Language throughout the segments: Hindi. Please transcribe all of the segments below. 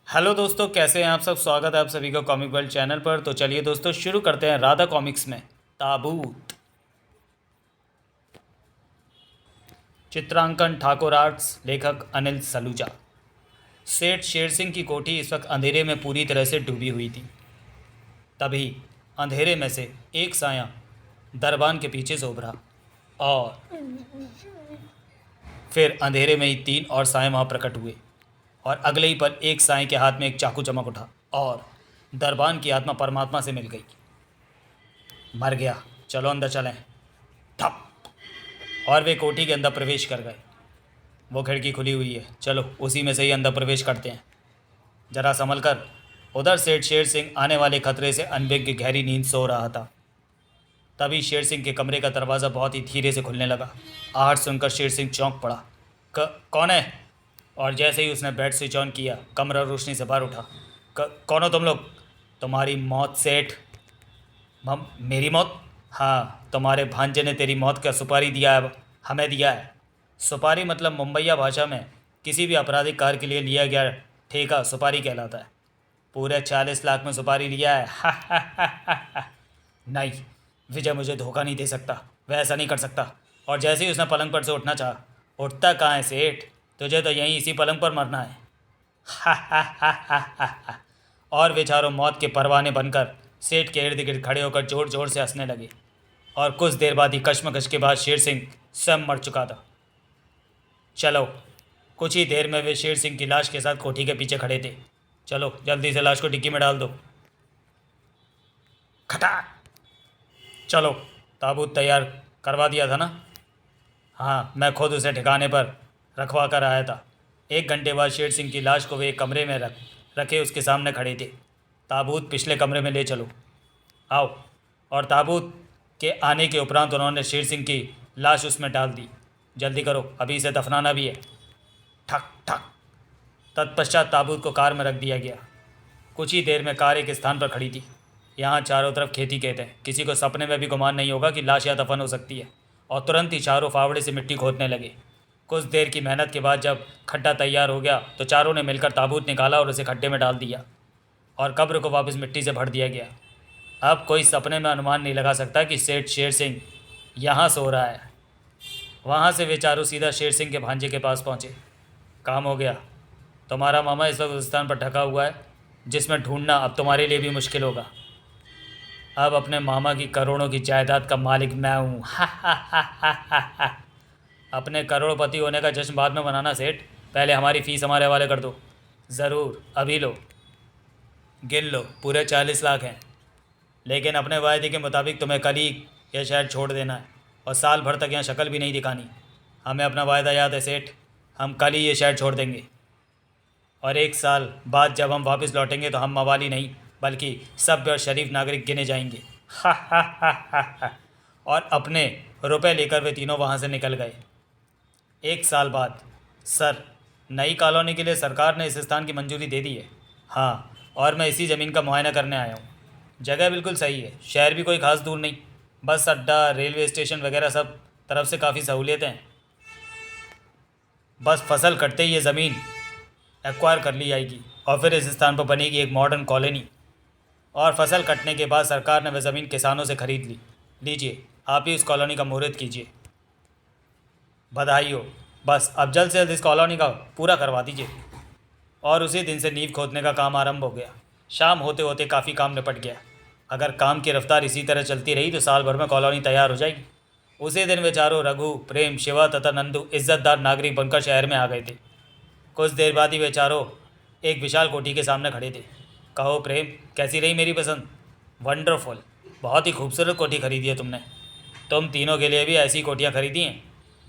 हेलो दोस्तों, कैसे हैं आप सब। स्वागत है आप सभी का कॉमिक वर्ल्ड चैनल पर। तो चलिए दोस्तों शुरू करते हैं राधा कॉमिक्स में ताबूत। चित्रांकन ठाकुर आर्ट्स, लेखक अनिल सलूजा। सेठ शेर सिंह की कोठी इस वक्त अंधेरे में पूरी तरह से डूबी हुई थी। तभी अंधेरे में से एक साया दरबान के पीछे से उभरा और फिर अंधेरे में ही तीन और साए वहाँ प्रकट हुए और अगले ही पल एक साए के हाथ में एक चाकू चमक उठा और दरबान की आत्मा परमात्मा से मिल गई। मर गया, चलो अंदर चलें। ठप, और वे कोठी के अंदर प्रवेश कर गए। वो खिड़की खुली हुई है, चलो उसी में से ही अंदर प्रवेश करते हैं। जरा संभल कर। उधर सेठ शेर सिंह आने वाले खतरे से अनभिज्ञ गहरी नींद सो रहा था। तभी शेर सिंह के कमरे का दरवाज़ा बहुत ही धीरे से खुलने लगा। आहट सुनकर शेर सिंह चौंक पड़ा। कौन है? और जैसे ही उसने बेड स्विच ऑन किया, कमरा रोशनी से भर उठा। कौन हो तुम लोग? तुम्हारी मौत सेठ। मेरी मौत? हाँ, तुम्हारे भांजे ने तेरी मौत का सुपारी दिया है, हमें दिया है। सुपारी मतलब मुंबईया भाषा में किसी भी आपराधिक कार्य के लिए लिया गया ठेका सुपारी कहलाता है। पूरे 40 लाख में सुपारी लिया है। हा हा हा हा हा। नहीं, विजय मुझे धोखा नहीं दे सकता, वह ऐसा नहीं कर सकता। और जैसे ही उसने पलंग पर से उठना चाहा, उठता कहाँ है सेठ, तुझे तो यहीं इसी पलंग पर मरना है। हा हा हा हा हा हा। और वे चारों मौत के परवाने बनकर सेठ के इर्द गिर्द खड़े होकर जोर जोर से हंसने लगे। और कुछ देर बाद ही कश्मकश के बाद शेर सिंह स्वयं मर चुका था। चलो, कुछ ही देर में वे शेर सिंह की लाश के साथ कोठी के पीछे खड़े थे। चलो जल्दी से लाश को डिक्की में डाल दो। खटाक। चलो, ताबूत तैयार करवा दिया था ना? हाँ, मैं खुद उसे ठिकाने पर रखवा कर आया था। 1 घंटे बाद शेर सिंह की लाश को वे एक कमरे में रखे उसके सामने खड़े थे। ताबूत पिछले कमरे में ले चलो, आओ। और ताबूत के आने के उपरांत उन्होंने शेर सिंह की लाश उसमें डाल दी। जल्दी करो, अभी इसे दफनाना भी है। ठक ठक। तत्पश्चात ताबूत को कार में रख दिया गया। कुछ ही देर में कार एक स्थान पर खड़ी थी। यहाँ चारों तरफ खेती कहते हैं, किसी को सपने में भी गुमान नहीं होगा कि लाश या दफन हो सकती है। और तुरंत ही चारों फावड़े से मिट्टी खोदने लगे। कुछ देर की मेहनत के बाद जब खड्डा तैयार हो गया तो चारों ने मिलकर ताबूत निकाला और उसे खड्डे में डाल दिया और कब्र को वापस मिट्टी से भर दिया गया। अब कोई सपने में अनुमान नहीं लगा सकता कि सेठ शेर सिंह यहाँ सो रहा है। वहाँ से वे चारों सीधा शेर सिंह के भांजे के पास पहुँचे। काम हो गया। तुम्हारा मामा इस वक्त उस स्थान पर ढका हुआ है जिसमें ढूंढना अब तुम्हारे लिए भी मुश्किल होगा। अब अपने मामा की करोड़ों की जायदाद का मालिक मैं हूँ। हा हा हा हा हा हा। अपने करोड़पति होने का जश्न बाद में मनाना सेठ, पहले हमारी फीस हमारे हवाले कर दो। ज़रूर, अभी लो, गिन लो, पूरे 40 लाख हैं। लेकिन अपने वायदे के मुताबिक तुम्हें कल ही यह शहर छोड़ देना है और साल भर तक यहाँ शक्ल भी नहीं दिखानी। हमें अपना वायदा याद है सेठ, हम कल ही ये शहर छोड़ देंगे। और 1 साल बाद जब हम वापस लौटेंगे तो हम मवाली नहीं बल्कि सभ्य और शरीफ नागरिक गिने जाएंगे। हा हा हा हा हा। और अपने रुपए लेकर वे तीनों वहाँ से निकल गए। 1 साल बाद सर, नई कॉलोनी के लिए सरकार ने इस स्थान की मंजूरी दे दी है। हाँ, और मैं इसी ज़मीन का मुआयना करने आया हूँ। जगह बिल्कुल सही है, शहर भी कोई ख़ास दूर नहीं, बस अड्डा, रेलवे स्टेशन वगैरह सब तरफ से काफ़ी सहूलियतें हैं। बस फसल कटते ही ये ज़मीन एक्वायर कर ली जाएगी और फिर इस स्थान पर बनेगी एक मॉडर्न कॉलोनी। और फसल कटने के बाद सरकार ने वह ज़मीन किसानों से खरीद ली। लीजिए, आप ही उस कॉलोनी का मुहूर्त कीजिए। बधाई हो। बस अब जल्द से जल्द इस कॉलोनी का पूरा करवा दीजिए। और उसी दिन से नींव खोदने का काम आरंभ हो गया। शाम होते होते काफ़ी काम निपट गया। अगर काम की रफ्तार इसी तरह चलती रही तो साल भर में कॉलोनी तैयार हो जाएगी। उसी दिन वे चारों रघु, प्रेम, शिवा तथा नंदू इज्जतदार नागरिक बनकर शहर में आ गए थे। कुछ देर बाद ही वे चारों एक विशाल कोठी के सामने खड़े थे। कहो प्रेम, कैसी रही मेरी पसंद? वंडरफुल, बहुत ही खूबसूरत कोठी खरीदी है तुमने। तुम तीनों के लिए भी ऐसी कोठियाँ खरीदी हैं,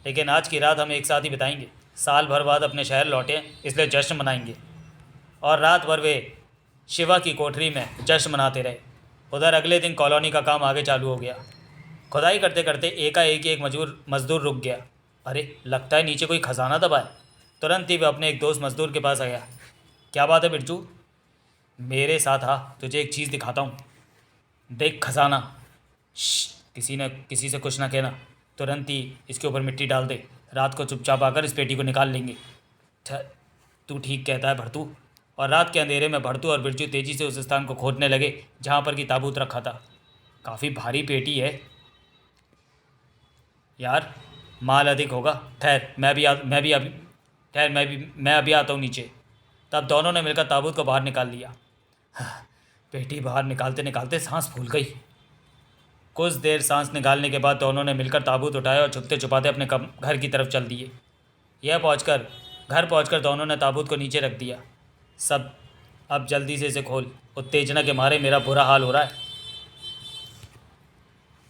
लेकिन आज की रात हम एक साथ ही बिताएंगे। साल भर बाद अपने शहर लौटे इसलिए जश्न मनाएंगे। और रात भर वे शिवा की कोठरी में जश्न मनाते रहे। उधर अगले दिन कॉलोनी का काम आगे चालू हो गया। खुदाई करते करते एकाएक ही एक मजदूर रुक गया। अरे, लगता है नीचे कोई खजाना दबा है। तुरंत ही वह अपने एक दोस्त मजदूर के पास आया। क्या बात है बिरजू? मेरे साथ आ, तुझे एक चीज़ दिखाता हूँ। देख खजाना। किसी से कुछ ना कहना। तुरंत ही इसके ऊपर मिट्टी डाल दे। रात को चुपचाप आकर इस पेटी को निकाल लेंगे। तू ठीक कहता है भरतू, और रात के अंधेरे में भड़तू और बिरजू तेजी से उस स्थान को खोदने लगे जहाँ पर कि ताबूत रखा था। काफ़ी भारी पेटी है यार, माल अधिक होगा। ठहर, मैं अभी आता हूँ नीचे। तब दोनों ने मिलकर ताबूत को बाहर निकाल लिया। पेटी बाहर निकालते निकालते सांस फूल गई। कुछ देर सांस निकालने के बाद दोनों ने मिलकर ताबूत उठाया और छुपते छुपाते अपने घर की तरफ चल दिए। घर पहुंचकर दोनों ने ताबूत को नीचे रख दिया। सब, अब जल्दी से इसे खोल, उत्तेजना के मारे मेरा बुरा हाल हो रहा है।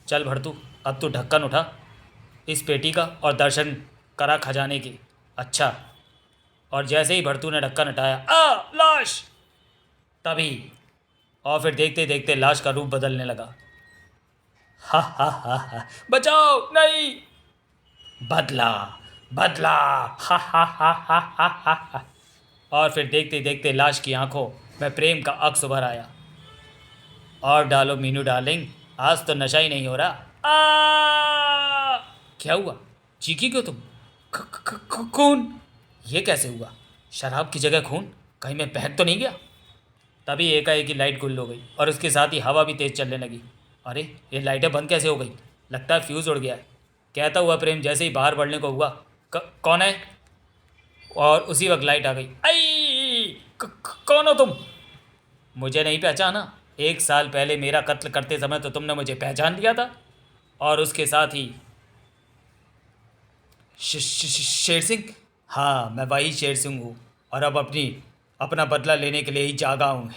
चल भड़तू, अब तू ढक्कन उठा इस पेटी का और दर्शन करा खजाने की। अच्छा। और जैसे ही भड़तू ने ढक्कन हटाया, लाश! तभी और फिर देखते देखते लाश का रूप बदलने लगा। हा हा हा हा, बचाओ, नहीं! बदला बदला, हा हा हा हा हा हा। और फिर देखते देखते लाश की आंखों में प्रेम का अक्स उभर आया। और डालो मीनू डार्लिंग, आज तो नशा ही नहीं हो रहा। क्या हुआ? चीखी क्यों तुम? खून! ये कैसे हुआ? शराब की जगह खून? कहीं मैं बहक तो नहीं गया? तभी एकाएक ही लाइट गुल हो गई और उसके साथ ही हवा भी तेज चलने लगी। अरे, ये लाइटें बंद कैसे हो गई? लगता है फ्यूज़ उड़ गया है, कहता हुआ प्रेम जैसे ही बाहर बढ़ने को हुआ। कौन है? और उसी वक्त लाइट आ गई। आई! कौन हो तुम? मुझे नहीं पहचाना? 1 साल पहले मेरा कत्ल करते समय तो तुमने मुझे पहचान लिया था। और उसके साथ ही शेर सिंह? हाँ, मैं वही शेर सिंह हूँ और अब अपना बदला लेने के लिए ही जागा हूँ।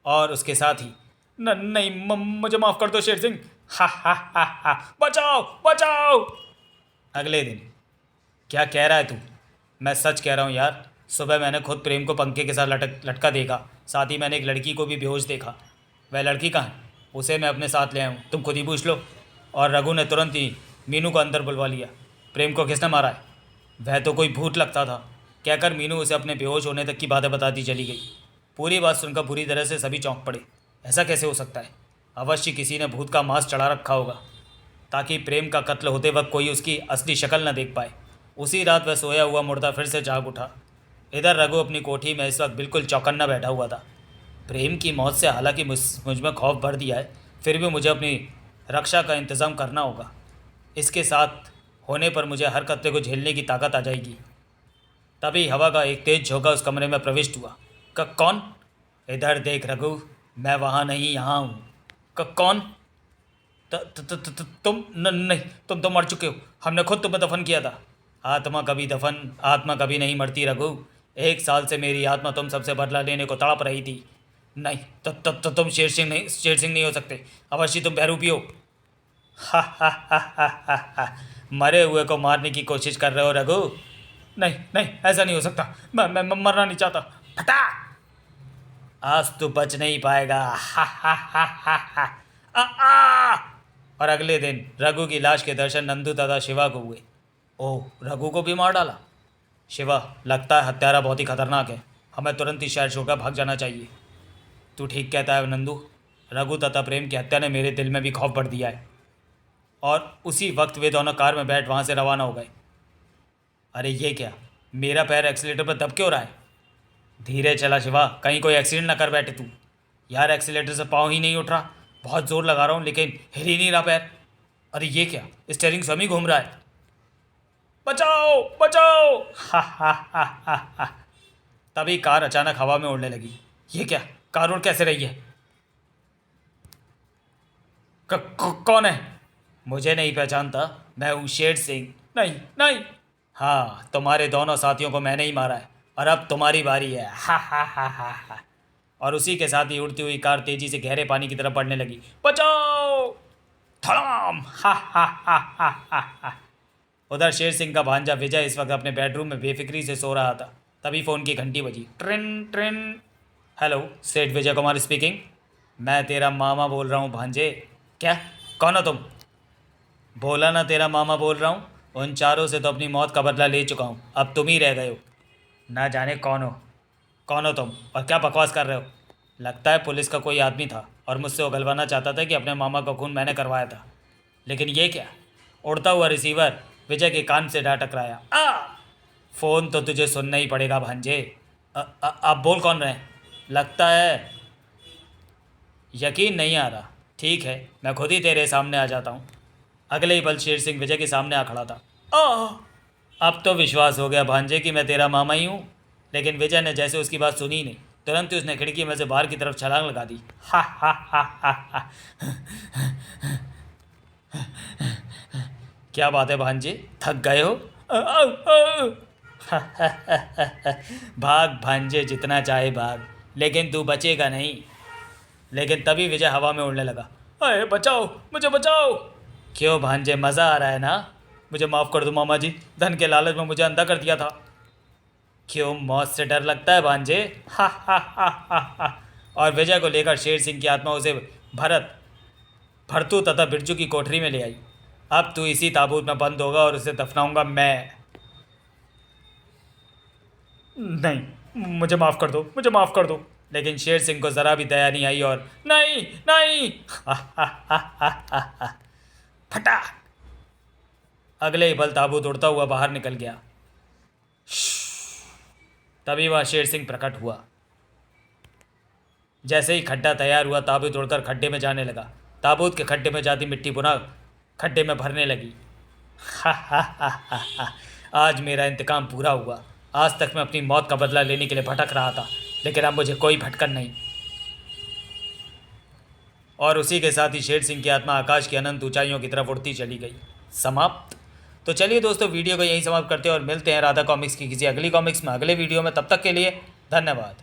और उसके साथ ही नहीं, मुझे माफ़ कर दो शेर सिंह। हा हा हा हा, बचाओ बचाओ! अगले दिन। क्या कह रहा है तू? मैं सच कह रहा हूँ यार। सुबह मैंने खुद प्रेम को पंखे के साथ लटका देखा। साथ ही मैंने एक लड़की को भी बेहोश देखा। वह लड़की कहाँ है? उसे मैं अपने साथ ले आया हूँ, तुम खुद ही पूछ लो। और रघु ने तुरंत ही मीनू को अंदर बुलवा लिया। प्रेम को किसने मारा है? वह तो कोई भूत लगता था, कहकर मीनू उसे अपने बेहोश होने तक की बातें बताती चली गई। पूरी बात सुनकर बुरी तरह से सभी चौंक पड़े। ऐसा कैसे हो सकता है? अवश्य किसी ने भूत का मांस चढ़ा रखा होगा ताकि प्रेम का कत्ल होते वक्त कोई उसकी असली शक्ल न देख पाए। उसी रात वह सोया हुआ मुर्दा फिर से जाग उठा। इधर रघु अपनी कोठी में इस वक्त बिल्कुल चौकन्ना बैठा हुआ था। प्रेम की मौत से हालांकि मुझ में खौफ भर दिया है, फिर भी मुझे अपनी रक्षा का इंतज़ाम करना होगा। इसके साथ होने पर मुझे हर खतरे को झेलने की ताकत आ जाएगी। तभी हवा का एक तेज झोंका उस कमरे में प्रविष्ट हुआ। कौन? इधर देख रघु, मैं वहाँ नहीं, यहाँ हूँ। कौन? तुम नहीं, तुम तो मर चुके हो। हमने खुद तुम्हें दफन किया था। आत्मा कभी नहीं मरती रघु। 1 साल से मेरी आत्मा तुम सबसे बदला लेने को तड़प रही थी। नहीं, तो तुम शेर सिंह नहीं हो सकते। अवश्य तुम बहरूपी हो। हा हा हा हा हा हा। मरे हुए को मारने की कोशिश कर रहे हो रघु? नहीं नहीं, ऐसा नहीं हो सकता। मैं मरना नहीं चाहता। फटा! आज तो बच नहीं पाएगा। हा हा हा हा हा। आ! और अगले दिन रघु की लाश के दर्शन नंदू तथा शिवा को हुए। ओह, रघु को भी मार डाला? शिवा, लगता है हत्यारा बहुत ही खतरनाक है। हमें तुरंत ही शहर छोड़कर भाग जाना चाहिए। तू ठीक कहता है नंदू। रघु तथा प्रेम की हत्या ने मेरे दिल में भी खौफ भर दिया है। और उसी वक्त वे दोनों कार में बैठ वहाँ से रवाना हो गए। अरे ये क्या? मेरा पैर एक्सीलेटर पर दब क्यों रहा है? धीरे चला शिवा, कहीं कोई एक्सीडेंट ना कर बैठे तू। यार, एक्सीलेटर से पाँव ही नहीं उठ रहा। बहुत ज़ोर लगा रहा हूँ लेकिन हिल ही नहीं रहा पैर। अरे ये क्या? स्टीयरिंग स्वयं ही घूम रहा है। बचाओ बचाओ! हा हा हा हा हा। तभी कार अचानक हवा में उड़ने लगी। ये क्या? कार उड़ कैसे रही है? कौन है? मुझे नहीं पहचानता? मैं हूँ शेर सिंह। नहीं नहीं। हाँ, तुम्हारे दोनों साथियों को मैंने ही मारा है और अब तुम्हारी बारी है। हा हा हा हा हा। और उसी के साथ ही उड़ती हुई कार तेजी से गहरे पानी की तरफ बढ़ने लगी। बचाओ! धड़ाम! हा हा हा हा हा हा। उधर शेर सिंह का भांजा विजय इस वक्त अपने बेडरूम में बेफिक्री से सो रहा था। तभी फ़ोन की घंटी बजी। ट्रिन ट्रिन। हेलो, सेठ विजय कुमार स्पीकिंग। मैं तेरा मामा बोल रहा हूँ भांजे। क्या? कौन हो तुम? बोला ना, तेरा मामा बोल रहा हूँ। उन चारों से तो अपनी मौत का बदला ले चुका हूँ, अब तुम ही रह गए हो। ना जाने कौन हो तुम और क्या बकवास कर रहे हो? लगता है पुलिस का कोई आदमी था और मुझसे उगलवाना चाहता था कि अपने मामा का खून मैंने करवाया था। लेकिन ये क्या? उड़ता हुआ रिसीवर विजय के कान से जा टकराया। फ़ोन तो तुझे सुनना ही पड़ेगा भांजे। आप बोल कौन रहे हैं? लगता है यकीन नहीं आ रहा। ठीक है, मैं खुद ही तेरे सामने आ जाता हूँ। अगले ही पल शेर सिंह विजय के सामने आ खड़ा था। अब तो विश्वास हो गया भांजे कि मैं तेरा मामा ही हूँ। लेकिन विजय ने जैसे उसकी बात सुनी नहीं, तुरंत ही उसने खिड़की में से बाहर की तरफ छलांग लगा दी। हा हा हा हा हा। क्या बात है भांजे, थक गए हो? भाग भांजे, जितना चाहे भाग, लेकिन तू बचेगा नहीं। लेकिन तभी विजय हवा में उड़ने लगा। अरे बचाओ, मुझे बचाओ! क्यों भांजे, मज़ा आ रहा है ना? मुझे माफ़ कर दो मामा जी, धन के लालच में मुझे अंधा कर दिया था। क्यों, मौत से डर लगता है भांजे? हा हा हा हा हा। और विजय को लेकर शेर सिंह की आत्मा उसे भरत, भरतू तथा बिरजू की कोठरी में ले आई। अब तू इसी ताबूत में बंद होगा और उसे दफनाऊंगा मैं। नहीं, मुझे माफ़ कर दो, मुझे माफ़ कर दो। लेकिन शेर सिंह को ज़रा भी दया नहीं आई और नहीं नहीं, फटा। अगले ही पल ताबूत उड़ता हुआ बाहर निकल गया। तभी वह शेर सिंह प्रकट हुआ। जैसे ही खड्डा तैयार हुआ, ताबूत उड़कर खड्डे में जाने लगा। ताबूत के खड्डे में जाती मिट्टी पुनः खड्डे में भरने लगी। आज मेरा इंतकाम पूरा हुआ। आज तक मैं अपनी मौत का बदला लेने के लिए भटक रहा था, लेकिन अब मुझे कोई भटकन नहीं। और उसी के साथ ही शेर सिंह की आत्मा आकाश की अनंत ऊंचाइयों की तरफ उड़ती चली गई। समाप्त। तो चलिए दोस्तों, वीडियो को यहीं समाप्त करते हैं और मिलते हैं राधा कॉमिक्स की किसी अगली कॉमिक्स में अगले वीडियो में। तब तक के लिए धन्यवाद।